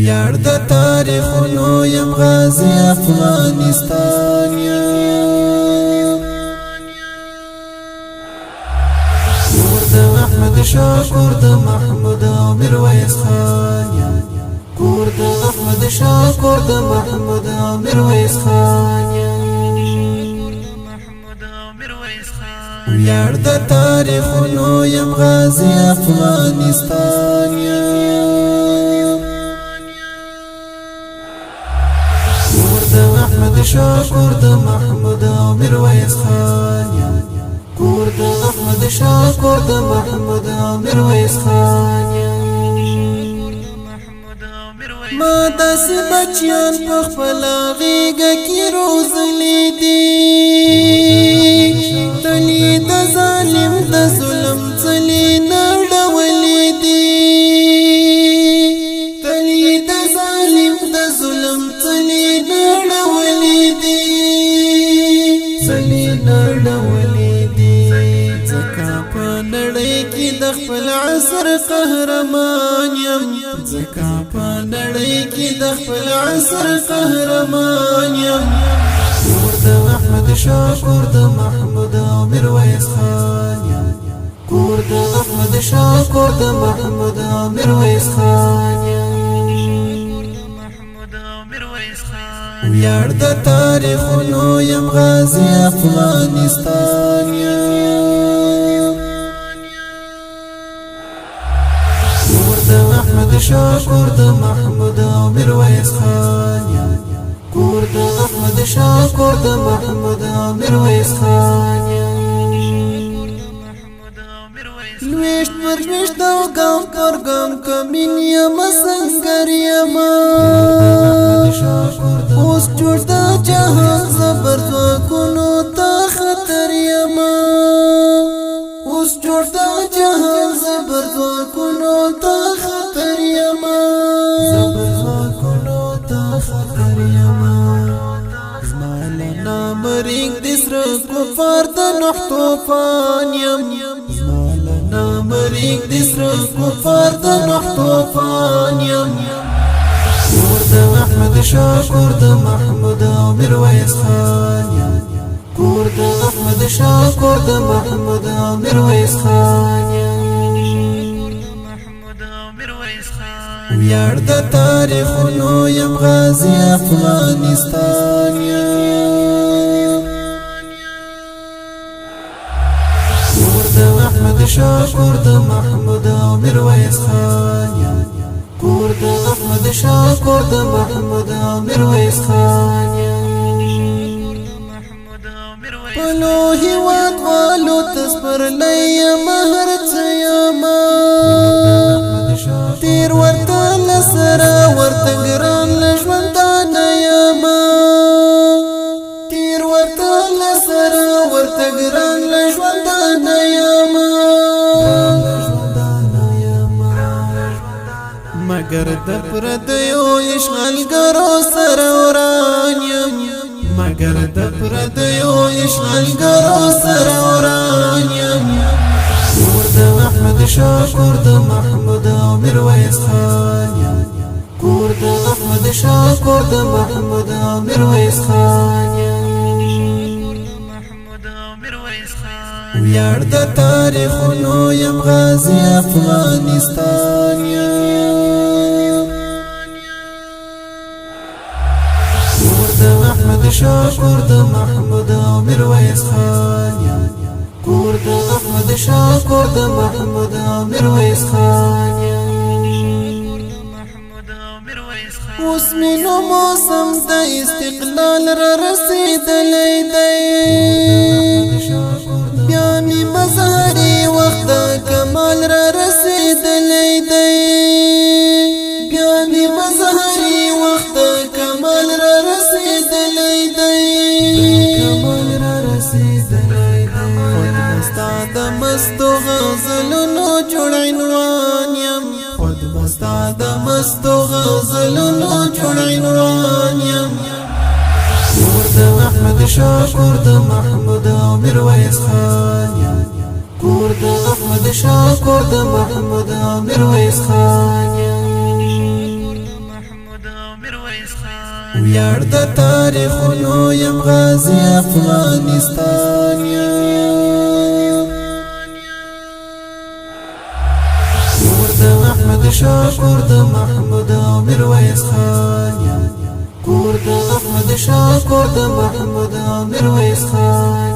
ویاړ د تاریخونو یم غازی افغانستان یم کور د احمد شاه کور د محمود او میرویس خان یم کور د احمد شاه کور د محمود او میرویس خان یم ویاړ د تاریخونو یم غازی افغانستان یم کور د احمد شاه کور د محمود او میرویس خان یم کور د احمد شاه کور د محمود او میرویس خان یم ما داسې بچیان په خپله غېږه کې روزلي دي تلي د ظالم د ظلم څلې نړولې دي تلي د ظالم د ظلم څلې نړولې دي څلې نړولې دي ځکه په نړۍ کې د خپل عصر قهرمان یم ځکه په نړۍ کې د خپل عصر قهرمان یم کور د احمد شاه کور د محمود او میرویس خان یم کور د احمد شاه کور د محمود او میرویس خان یم ویاړ د تاریخونو یم غازی افغانستان یم کور د احمد شاه کور د محمود او میرویس خان یم کور د احمد شاه کور د محمود او میرویس خان یم لویشت پر لویشت او ګام پر ګام کمین یم سنګر یم اوس جوړ د جهان زبر ځواکونو ته خطر یم اوس جوړ د جهان زبر ځواکونو ته خطر یم زبر ځواکونو ته خطر یم زما له نامه رېږدي سره کفار د نوح طوفان یم زما له نامه رېږدي سره کفار د نوح طوفان یم کور د احمد شاه کور د محمود او میرویس خان یم کور د احمد شاه کور د محمود او میرویس خان یم ویاړ د تاریخونو یم غازی افغانستان یم کور د احمد شاه کور د محمود او میرویس خان یم کور د احمد شاه کور د محمود او میرویس خان یم پلو هیواد والو تسپرلی یم هر څه یم تیر ورته لسره ورته ګران له ژوندانه یم تیر ورته لسره ورته ګران له ژوندانه یم مگر د پردیو اشغالګرو سره وران یم مگر د پردیو اشغالګرو سره وران یم کور د احمد شاه کور د محمود او میرویس خان یم کور د احمد شاه کور د محمود او میرویس خان یم ویاړ د تاریخونو یم غازی افغانستان یم کور د احمد شاه کور د محمود او میرویس خان یم کور د احمد شاه کور د محمود او میرویس خان یم اوس مې نو موسم د استقلال را رسېدلی دی بیا مې مظهري وخت د کمال را رسېدلی دی بیا مې مظهري وخت د کمال را رسېدلی دی کمال را رسېدلی دی خود بستا د مستو غزلونو جوړ عنوان یم خود بستا د مستو غزلونو جوړ عنوان یم کور د احمد شاه کور د محمود او میرویس خان یم کور د احمد شاه کور د محمود او میرویس خان یم ویاړ د تاریخونو یم غازی افغانستان یم کور د احمد شاه کور د محمود او میرویس خان یم کور د احمد شاه کور د محمود او میرویس خان